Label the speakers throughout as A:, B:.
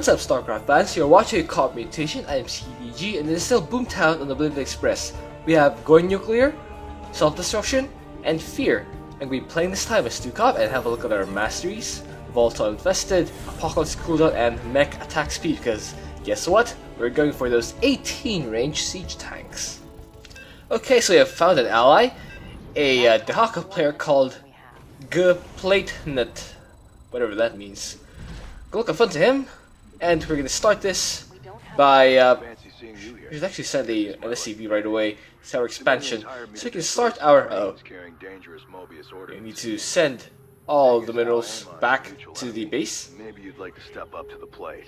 A: What's up, Starcraft fans? You're watching a co-op Mutation. I am CDG, and it is still Boomtown on the Oblivion Express. We have Going Nuclear, Self-Destruction, and Fear. And we'll be playing this time as 2 co-op and have a look at our masteries, Volatile Infested, Apocalypse cooldown, and Mech attack speed, because guess what? We're going for those 18 range siege tanks. Okay, so we have found an ally, a Dehaka player called Gplatnut, whatever that means. Go look fun to him. And we're gonna start this by we should actually send an SCV right away. It's our expansion, so we can start our. We need to send all the minerals back to the base.
B: Maybe you'd like to step up to the plate.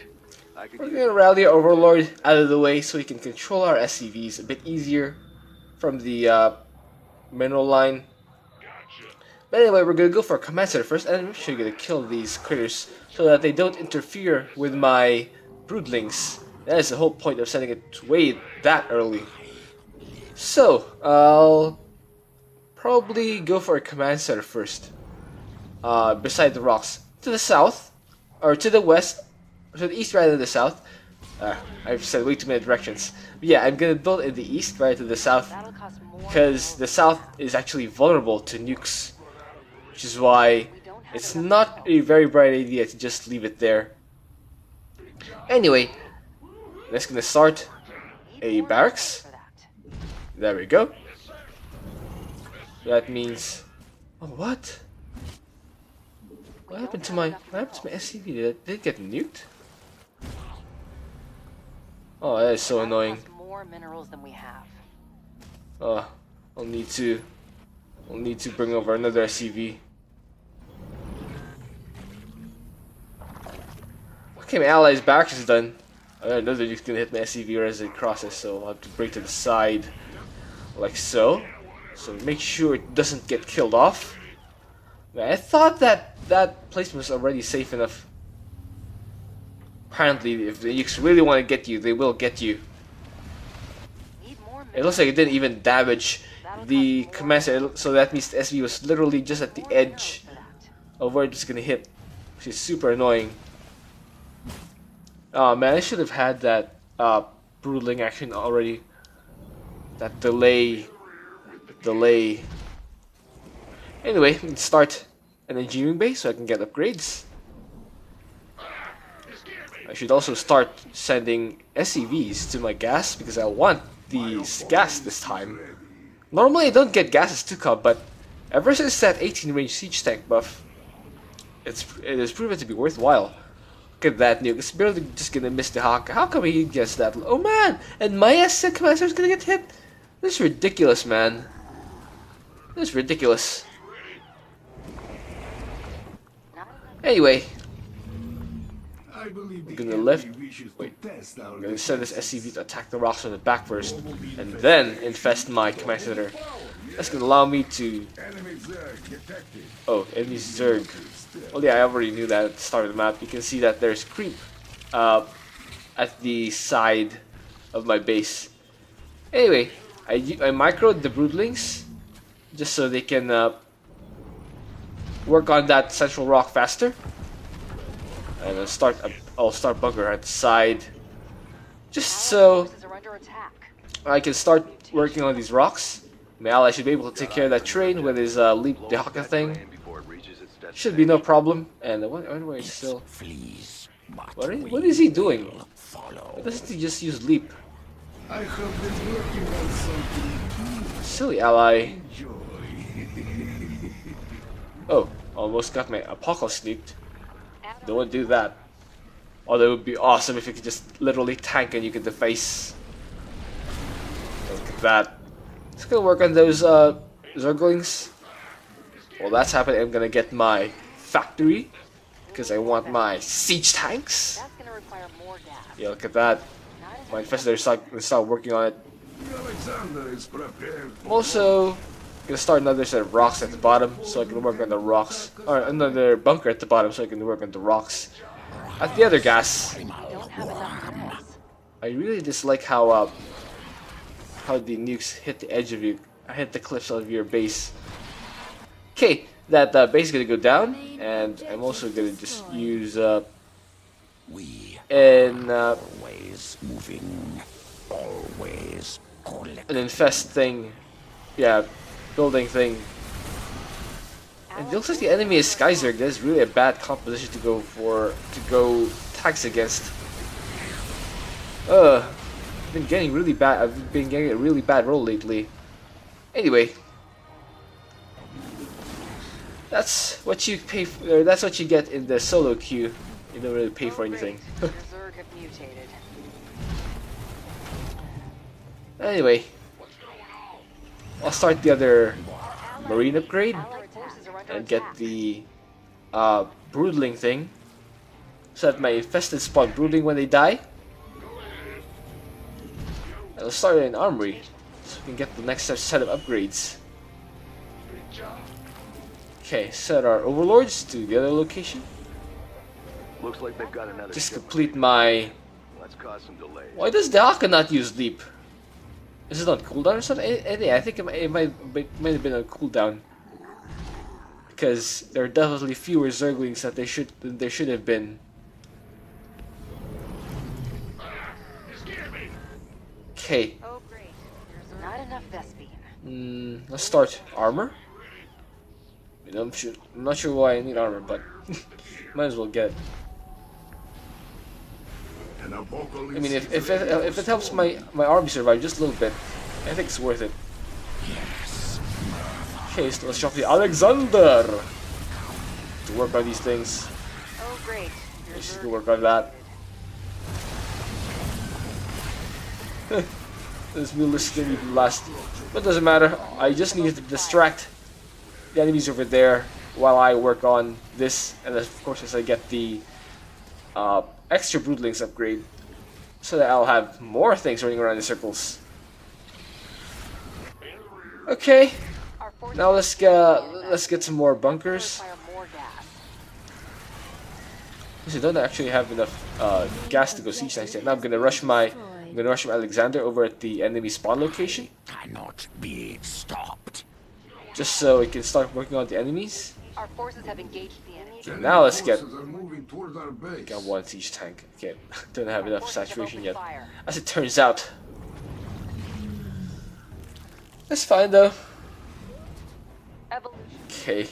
A: We're gonna rally our Overlord out of the way so we can control our SCVs a bit easier from the mineral line. But anyway, we're gonna go for a command center first, and I'm actually gonna kill these critters so that they don't interfere with my broodlings. That is the whole point of sending it way that early. So, I'll probably go for a command center first. Beside the rocks. To the south, or to the west, or to the east rather than the south. I've said way too many directions. But yeah, I'm gonna build in the east rather than the south, because the south is actually vulnerable to nukes. Which is why it's not a very bright idea to just leave it there. Anyway, let's gonna start a barracks. There we go. That means, oh, what? What happened to my SCV? Did it get nuked? Oh, that is so annoying.
C: More minerals than we have.
A: Oh, I'll need to bring over another SCV. Okay, my allies' barracks is done. I don't know they're just gonna hit my SCV as it crosses, so I'll have to break to the side, like so. So make sure it doesn't get killed off. Man, I thought that place was already safe enough. Apparently, if the nukes really want to get you, they will get you. It looks like it didn't even damage the command center, so that means the SCV was literally just at the edge of where it's gonna hit, which is super annoying. Oh man, I should have had that broodling action already. That delay. Anyway, we can start an engineering base so I can get upgrades. I should also start sending SCVs to my gas because I want these gas this time. Normally I don't get gas as 2-Cob, but ever since that 18 range siege tank buff, it has proven to be worthwhile. Look at that nuke, it's barely just gonna miss the hawk. How come he gets that? Oh man! And my S commander is gonna get hit? This is ridiculous, man. This is ridiculous. Anyway, I'm gonna lift. Wait, I'm gonna send this SCV to attack the rocks on the back first, and then infest my command center. That's gonna allow me to. Oh, enemy zerg. Well, yeah, I already knew that at the start of the map. You can see that there's creep at the side of my base. Anyway, I microed the broodlings just so they can work on that central rock faster. And I'll start bunker at the side, just so I can start working on these rocks. My ally should be able to take care of that train with his leap Dehaka thing. Should be no problem. And what is still? What is he doing? Why doesn't he just use leap? Silly ally. Oh, almost got my apocalypse sneaked. Don't want to do that. Although it would be awesome if you could just literally tank and you could deface. Look at that. Just gonna work on those zerglings. While that's happening, I'm gonna get my factory because I want my siege tanks. Yeah, look at that. My infested start working on it. I'm also gonna start another set of rocks at the bottom so I can work on the rocks, or another bunker at the bottom so I can work on the rocks at the other gas. I really dislike how the nukes hit the edge of hit the cliffs of your base. Okay, that base is gonna go down, and I'm also gonna just use
D: We Always moving, always
A: an infest thing. Yeah, building thing. And it looks like the enemy is Sky Zerg. That is really a bad composition to go tax against. I've been getting really bad. I've been getting a really bad roll lately. Anyway, that's what you pay for, or that's what you get in the solo queue. You don't really pay for anything.
C: Your zerg have mutated.
A: Anyway, I'll start the other marine upgrade
C: Allied forces are under
A: and get
C: attack.
A: the broodling thing, so that my infested spawn brooding when they die. I'll start an armory, so we can get the next set of upgrades. Okay, set our overlords to the other location.
B: Looks like they've got another
A: Just
B: shipment.
A: complete my...
B: Let's cause some delays.
A: Why does the Aka not use leap? Is it on cooldown or something? I think it might have been on cooldown. Because there are definitely fewer zerglings than there should have been. Okay,
C: Oh great. There's not enough Vespine.
A: let's start armor. I'm not sure why I need armor, but might as well get it. I mean, if it helps my army survive just a little bit, I think it's worth it. Okay, so let's drop the Alexander to work on these things.
C: Oh great. Your
A: Let's
C: zerg
A: go work on that. This wheel is gonna be last, but doesn't matter. I just need to distract the enemies over there while I work on this, and of course as I get the extra broodlings upgrade, so that I'll have more things running around in circles. Okay,
C: Our forces
A: now let's get some more bunkers.
C: fire more gas.
A: Because I don't actually have enough gas to go siege tanks yet. Now I'm gonna rush my Alexander over at the enemy spawn location,
D: cannot be stopped.
A: just so I can start working on the enemies.
C: Our forces have engaged the enemy.
A: Okay, now let's get
E: Forces are moving toward our base.
A: got one siege tank. Okay, don't have
C: Our
A: enough
C: forces have
A: saturation
C: opened
A: yet.
C: fire.
A: As it turns out. That's fine though.
C: Evolution.
A: Okay.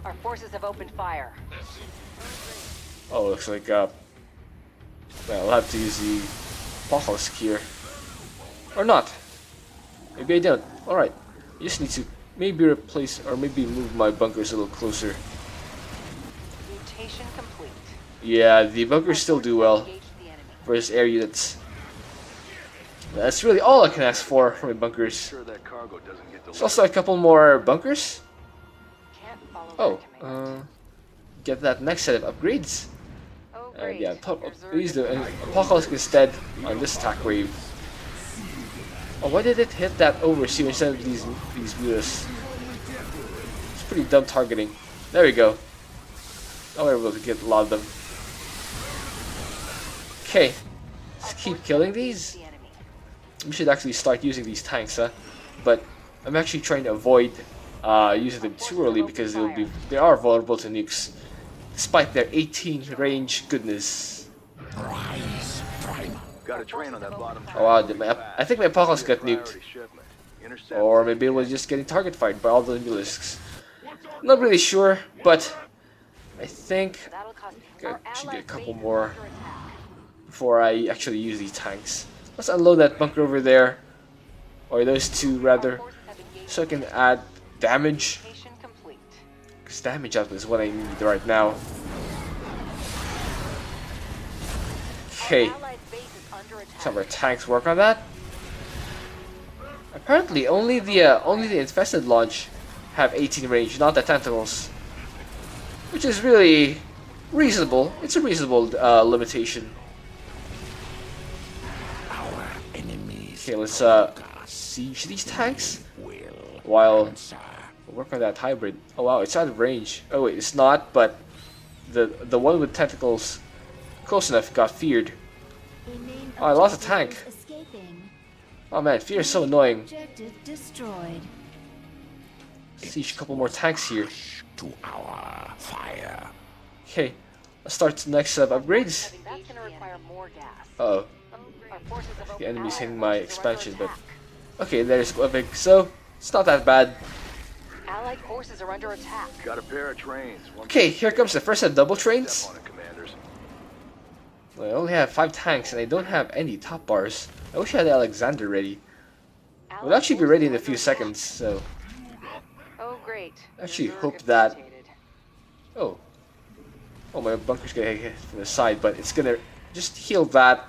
C: Our forces have opened fire.
A: Oh, looks like well, I'll have to use the Apocalypse here. Or not. Maybe I don't. Alright. I just need to maybe replace or maybe move my bunkers a little closer.
C: Mutation complete.
A: Yeah, the bunkers still do well
C: Engage the enemy.
A: versus air units. That's really all I can ask for my bunkers.
B: Sure that cargo doesn't get
A: There's
B: delayed.
A: also a couple more bunkers.
C: Can't follow
A: Oh,
C: their command.
A: get that next set of upgrades.
C: Oh
A: And
C: great.
A: yeah,
C: Your zerg
A: use the
C: is
A: Apocalypse instead on this attack wave. Oh, why did it hit that overseer instead of these mutas? It's pretty dumb targeting. There we go. Now we're able to get a lot of them. Okay, let's keep killing these.
C: the enemy.
A: We should actually start using these tanks, huh? But I'm actually trying to avoid using them too early because they are vulnerable to nukes, despite their 18 range goodness.
D: Rise, primal.
B: Got a train on that bottom track.
A: Oh wow,
B: moving
A: I think my Apocalypse got nuked.
B: Priority shipment. Intercept.
A: Or maybe it was just getting target fired by all the mulisks. Not really sure, but I think
C: That'll cost
A: I
C: our
A: should get a
C: allied
A: couple
C: base
A: more
C: under attack.
A: before I actually use these tanks. Let's unload that bunker over there, or those two
C: Our
A: rather,
C: forces have engaged
A: so I can add damage.
C: mutation complete.
A: Because damage output is what I need right now. Okay,
C: Our allied base is under attack.
A: some of our tanks work on that. Apparently, only the infested launch have 18 range, not the tentacles, which is really reasonable. It's a reasonable limitation.
D: Our enemies.
A: Okay, let's siege these tanks
D: will
A: while
D: answer.
A: work on that hybrid. Oh wow, it's out of range. Oh wait, it's not, but the one with tentacles close enough got feared. Oh, I lost a tank.
F: Escaping.
A: Oh man, fear is so annoying.
F: Objective destroyed.
A: Siege a couple more tanks here.
D: To our fire.
A: Okay, Let's start the next set of upgrades.
C: That's gonna require more gas.
A: Uh oh,
C: Our forces of
A: the
C: open
A: enemy's
C: fire.
A: hitting my
C: Forces are under
A: expansion, but
C: attack.
A: okay, there's Epic, so it's not that bad.
C: Allied forces are under attack.
B: Got a pair of trains. One
A: Okay, here comes the first set of double trains.
B: step on it, commanders.
A: I only have 5 tanks and I don't have any top bars. I wish I had Alexander ready. We'll actually be ready in a few seconds, so
C: Oh great.
A: Actually,
C: The Zerg
A: hope
C: have
A: that-
C: mutated.
A: oh. Oh, my bunker's gonna hit from the side, but it's gonna just heal that.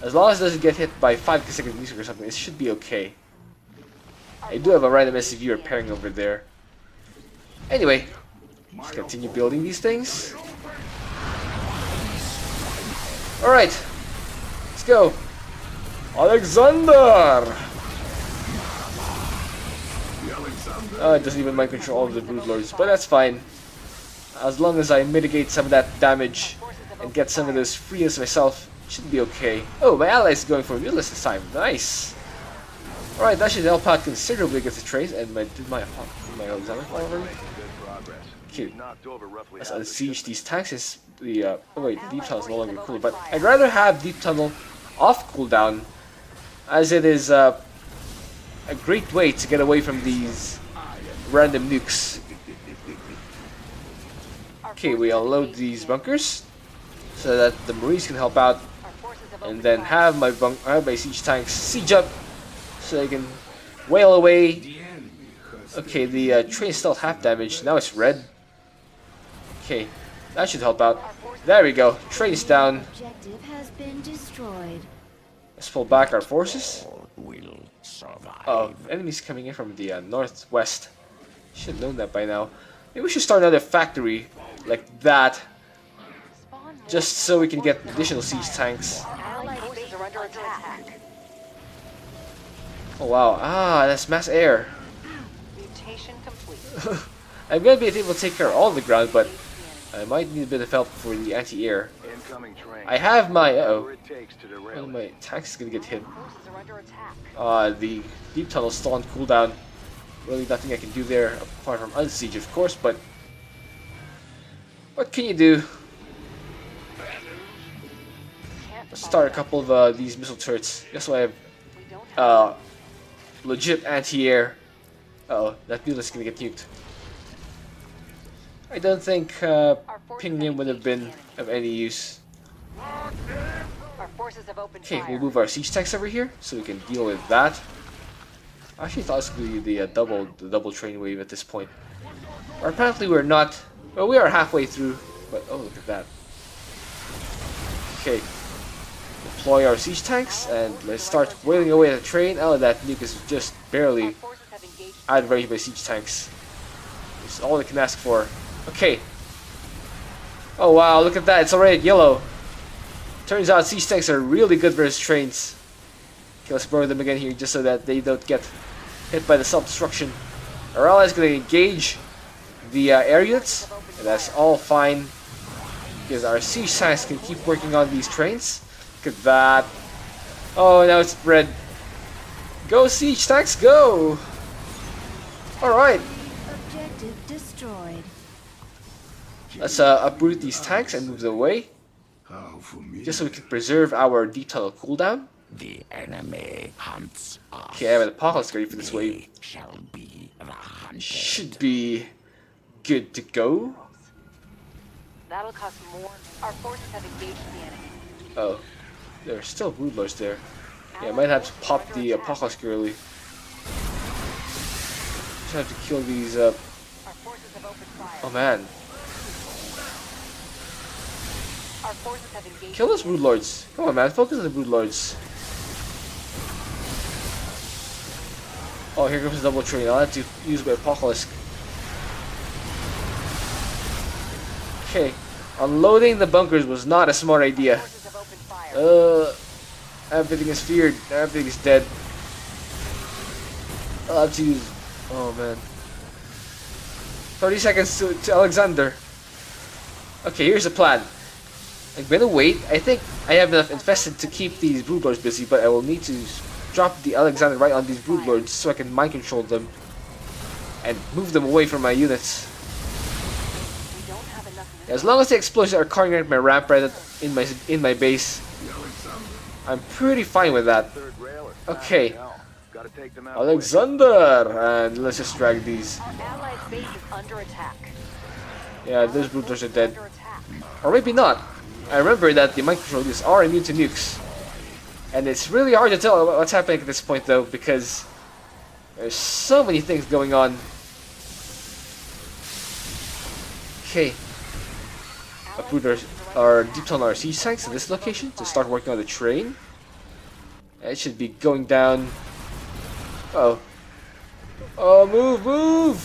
A: As long as it doesn't get hit by 5 consecutive music or something, it should be okay. I do have a random SCV repairing over there. Anyway, let's continue building these things. Alright, let's go. Alexander! It doesn't even mind control all of the broodlords, but that's fine. As long as I mitigate some of that damage and get some of those free units myself, it should be okay. Oh, my ally is going for a mutilus this time. Nice! Alright, that should help out considerably against the trains, and did my Alexander fall already?
B: Making good progress.
A: Okay,
B: Knocked over roughly
A: let's
B: half the
A: unsiege
B: ship.
A: these tanks. Is the oh wait, deep tunnel is no longer cool, but I'd rather have deep tunnel off cooldown, as it is a great way to get away from these random nukes. Okay, we unload these bunkers so that the Marines can help out,
C: Our forces have
A: and
C: opened
A: then
C: fire.
A: have my siege tanks siege up so they can wail away. Okay, the train is still half damaged. Now it's red. Okay, that should help out. There we go. Train's down.
F: Objective has been destroyed.
A: Let's pull back our forces.
D: All will survive.
A: Oh, enemies coming in from the northwest. Should have known that by now. Maybe we should start another factory like that,
C: Spawn
A: just so we can get additional siege tanks.
C: Allied forces are under attack.
A: Oh wow, that's mass air.
C: Mutation complete.
A: I'm gonna be able to take care of all the ground, but I might need a bit of help for the anti-air.
B: Incoming train.
A: I have my
B: Whatever it takes to
A: one
B: derail
A: of
B: it.
A: my tanks is gonna get hit.
C: Forces are under attack.
A: The deep tunnel is still on cooldown. Really nothing I can do there apart from unsiege, of course, but what can you do?
C: Can't
A: Let's
C: follow
A: start a
C: that.
A: couple of these missile turrets. Just so I have
C: We don't have
A: legit anti-air. Uh-oh, that build is gonna get nuked. I don't think pinging him would have been of any use.
C: Our forces have opened
A: Okay,
C: fire.
A: we'll move our siege tanks over here so we can deal with that. I actually thought this would be the double train wave at this point. Or apparently we're not. Well, we are halfway through, but oh, look at that. Okay, deploy our siege tanks and let's start wailing away at the train. Oh, that nuke is just
C: Our
A: barely
C: forces have engaged.
A: out of range by siege tanks. It's all they can ask for. Okay. Oh wow, look at that, it's already yellow. Turns out siege tanks are really good versus trains. Okay, let's borrow them again here just so that they don't get hit by the self-destruction. Our allies gonna engage the air units, and that's all fine. Because our siege tanks can keep working on these trains. Look at that. Oh, now it's red. Go siege tanks, go! Alright,
F: Objective destroyed.
A: let's uproot these tanks and move them away. Just so we can preserve our deep tunnel cooldown.
D: The enemy hunts us.
A: Okay, I have an apocalypse ready for this wave.
D: We shall be the hunted.
A: Should be good to go.
C: That'll cost more. Our forces have engaged the enemy.
A: Oh, there are still broodlords there. Yeah, I might have to pop the apocalypse early. Just have to kill these.
C: Our forces have opened fire.
A: Oh man,
C: Our forces have engaged.
A: kill those broodlords. Come on, man, focus on the broodlords. Oh, here comes the double train. I'll have to use my apocalypse. Okay, unloading the bunkers was not a smart idea.
C: Forces have opened fire.
A: Everything is feared. Everything is dead. I'll have to use. Oh man. 30 seconds to Alexander. Okay, here's the plan. I'm gonna wait. I think I have enough infested to keep these broodlords busy, but I will need to drop the Alexander right on these broodlords so I can mind control them and move them away from my units.
C: We
A: As long as the explosions are carrying out my ramp right in my base, I'm pretty fine with that.
B: Third rail or
A: Okay.
B: hell. Gotta take them out.
A: Alexander, and let's just drag these.
C: Our allied base is under attack.
A: Yeah, those brutals are dead.
C: Under attack.
A: Or maybe not. I remember that the mind control units are immune to nukes. And it's really hard to tell what's happening at this point though, because there's so many things going on. Okay. Uprooters are deep on our siege tanks at this location to start working on the train. It should be going down. Oh. Oh, move!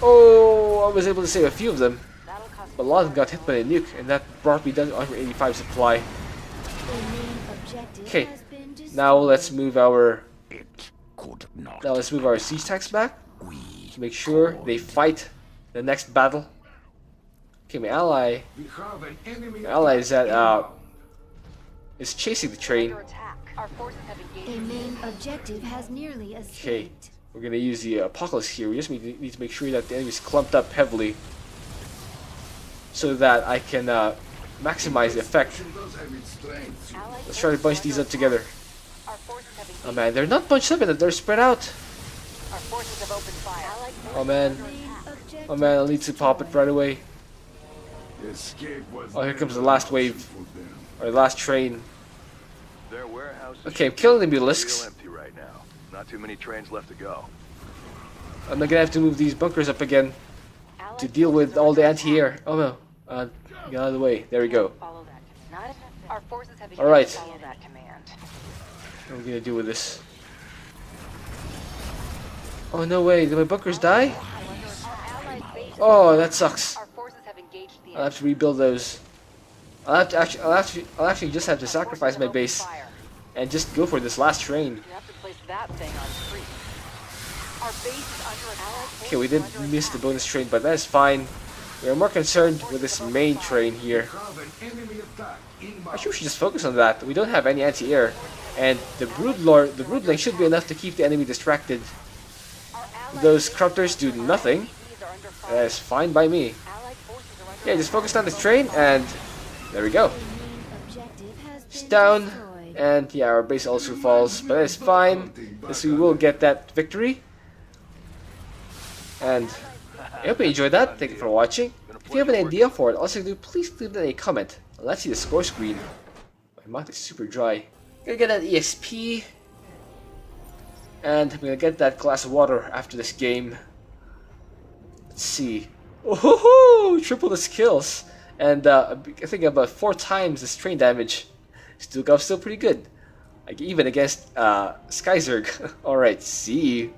A: Oh, I was able to save a few of them.
C: That'll cost
A: But a lot of them got hit by a nuke, and that brought me down to under 85 supply.
F: The main objective
A: Okay,
F: has been destroyed.
A: now let's move our
D: It could not.
A: siege tanks back
D: We
A: to make sure they fight the next battle. Okay, my ally is chasing the train.
C: under attack. Our forces have engaged.
F: The main objective has nearly
A: Okay,
F: escaped.
A: we're gonna use the apocalypse here. We just need to make sure that the enemy's clumped up heavily, so that I can maximize the effect.
C: Allied
A: Let's try to bunch these up together.
C: Our forces have engaged.
A: Oh man, they're not bunched up, they're spread out.
C: Our forces have opened fire. Allied forces
A: Oh man,
F: The main objective
A: oh man, I'll need to pop it right away. Oh, here comes the last wave, or the last train.
B: Their warehouse is
A: Okay, I'm killing the
B: real
A: mutalisks.
B: empty right now. Not too many trains left to go.
A: I'm gonna have to move these bunkers up again
C: Allied
A: to deal
C: forces
A: with
C: are
A: all the
C: under
A: anti-air. Oh no, get out of the way. There we go.
C: Follow that. Not if our forces have
A: All right.
C: engaged. Follow that command.
A: What are we gonna do with this? Oh no way, did my bunkers die?
C: Our allied base.
A: Oh, that sucks.
C: Our forces have engaged the
A: I'll have to rebuild those. I'll actually just have to sacrifice my base and just go for this last train.
C: You have to place that thing on street. Our base is under attack.
A: Okay, we did miss the bonus train, but that's fine. We are more concerned with this main train here. Actually, we should just focus on that. We don't have any anti-air, and the broodling should be enough to keep the enemy distracted. Those corruptors do nothing. That's fine by me. Yeah, just focus on this train, and there we go.
F: The main objective has
A: It's
F: been
A: down,
F: destroyed.
A: and yeah, our base also falls, but it's fine. Yes, we will get that victory. And I hope you enjoyed that. Thank you for watching. If you have an idea for it, also please leave it in a comment. Let's see the score screen. My mouth is super dry. Gonna get that EXP, and I'm gonna get that glass of water after this game. Let's see. Oh, triple the skills, and I think about 4 times this train damage. Still pretty good, like even against Sky Zerg. All right, see you.